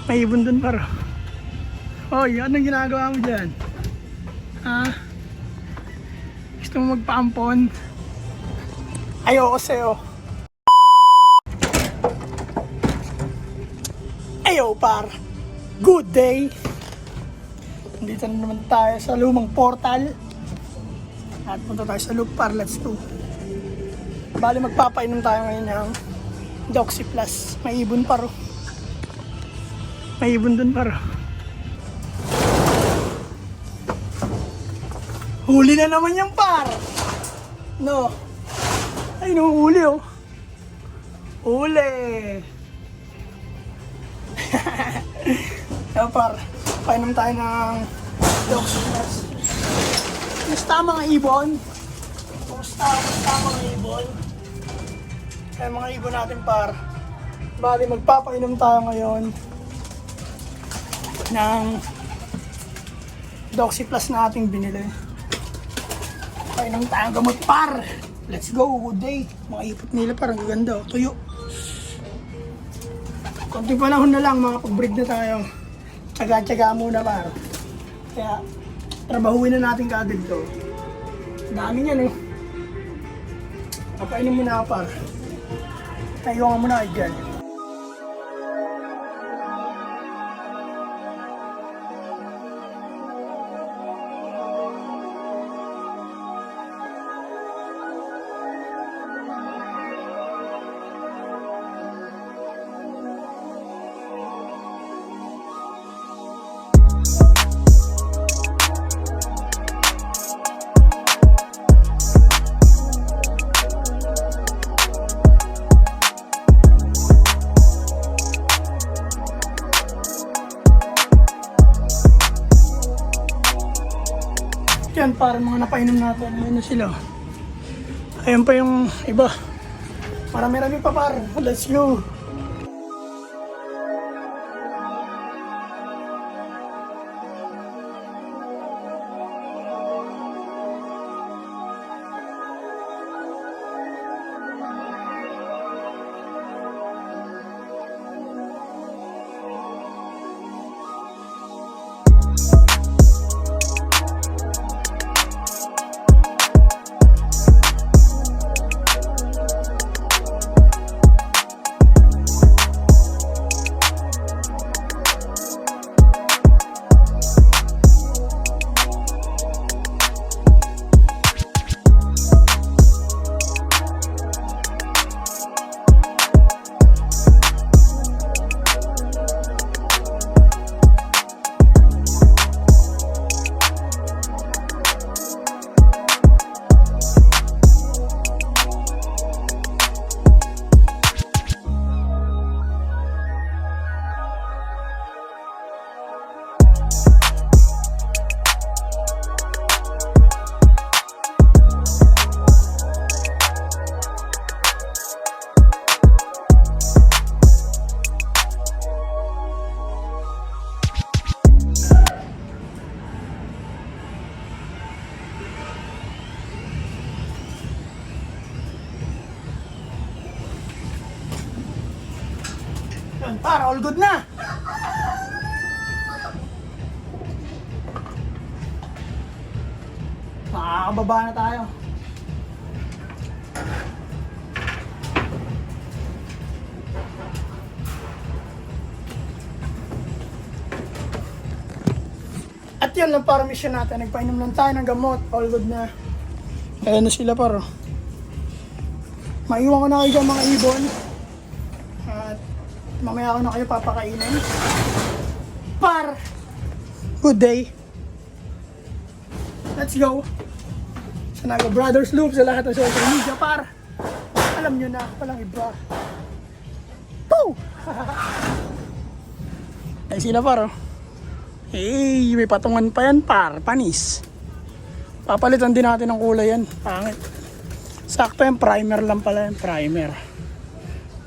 May ibon dun paro. Hoy, anong ginagawa mo dyan? Ha? Gusto mo magpaampon? Ayoko sa'yo. Ayo par. Good day. Dito na naman tayo sa lumang portal. At punta tayo sa loop par. Let's go. Bali magpapainom tayo ngayon ng Doxy Plus. May ibon paro. May ibon dun paro. Huli na naman yung par. No. Ay, huli oh. Huli. Kaya par, painom tayo ng Doxy Plus. Kumusta mga ibon? Kumusta mga ibon? Kaya mga ibon natin par. Bali magpapainom tayo ngayon ng Doxy Plus na ating binili. Painom tayong gamot par. Let's go, good day. Mga ipot nila parang gaganda, tuyo. Konting panahon na lang, mga pag-breed na tayo. Tsaga-tsaga muna par. Kaya trabahuin na natin kaagad to. Dami niya no. Papainom muna ako par. Tayo nga muna kayo dyan. Yan, para mga napainom natin. Ayun na sila. Ayan pa yung iba. Marami-rami pa par. Let's go. Yan, para all good na. Makakababa na tayo. At yun lang para mission natin. Nagpainom lang tayo ng gamot. All good na. Ayan na sila paro. Maiwan ko na kayo dyan mga ibon. At mamaya ako na kayo papakainin. Par! Good day! Let's go! Sa Naga Brothers Loop, sa lahat ng social media par! Alam nyo na, walang iba. Poo! Ay sila par oh. Hey, may patungan pa yan par, panis. Papalitan din natin ng kulay yan, pangit. Sakto yan, primer lang pala yan, primer.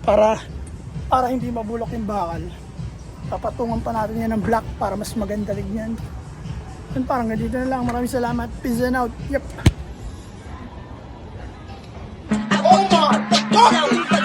Para hindi mabulok yung bakal. Papatungan pa natin yan ng black para mas maganda tignan. Yan, parang ganito na lang. Maraming salamat. Peace and out. Yep. Oh my God!